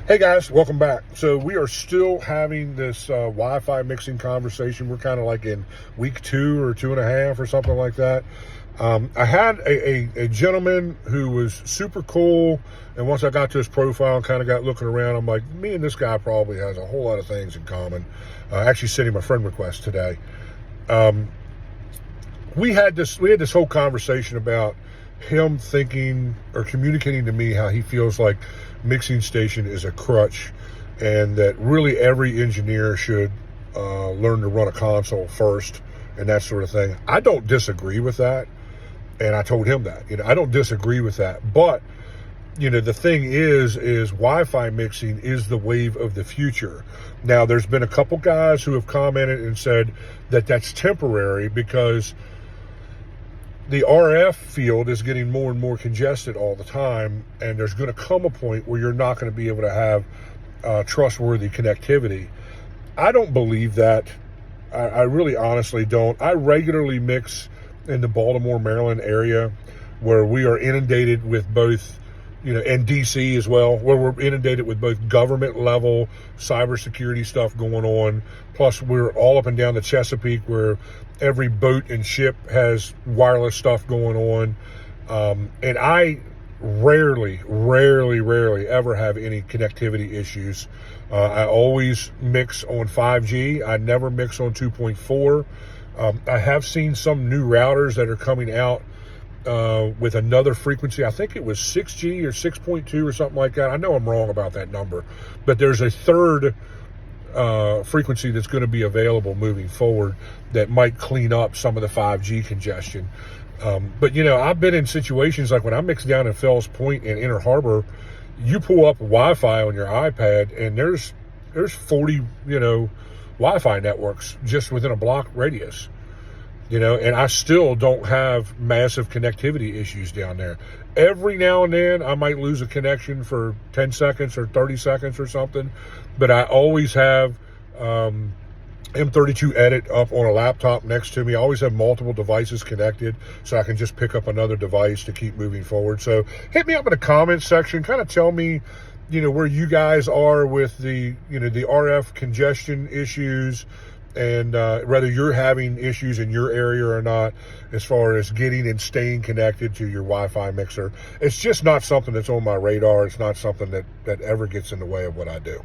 Hey guys, welcome back. So we are still having this Wi-Fi mixing conversation. We're kind of like in week 2 or 2.5 or something like that. I had a gentleman who was super cool, and once I got to his profile and kind of got looking around, I'm like, me and this guy probably has a whole lot of things in common. I actually sent him a friend request today. We had this whole conversation about him thinking or communicating to me how he feels like mixing station is a crutch, and that really every engineer should learn to run a console first and that sort of thing. I don't disagree with that, and I told him that. I don't disagree with that, but the thing is Wi-Fi mixing is the wave of the future. Now, there's been a couple guys who have commented and said that that's temporary because the RF field is getting more and more congested all the time, and there's going to come a point where you're not going to be able to have trustworthy connectivity. I don't believe that. I really honestly don't. I regularly mix in the Baltimore, Maryland area, where we are inundated with both, and DC as well, where we're inundated with both government level cybersecurity stuff going on. Plus, we're all up and down the Chesapeake, where every boat and ship has wireless stuff going on. And I rarely ever have any connectivity issues. I always mix on 5G. I never mix on 2.4. I have seen some new routers that are coming out with another frequency. I think it was 6G or 6.2 or something like that. I know I'm wrong about that number, but there's a third frequency that's going to be available moving forward that might clean up some of the 5G congestion. But I've been in situations like when I mix down in Fells Point and Inner Harbor, you pull up Wi-Fi on your iPad and there's 40 Wi-Fi networks just within a block radius. And I still don't have massive connectivity issues down there. Every now and then, I might lose a connection for 10 seconds or 30 seconds or something, but I always have M32 Edit up on a laptop next to me. I always have multiple devices connected, so I can just pick up another device to keep moving forward. So hit me up in the comments section. Kind of tell me, where you guys are with the RF congestion issues, and whether you're having issues in your area or not as far as getting and staying connected to your Wi-Fi mixer. It's just not something that's on my radar. It's not something that ever gets in the way of what I do.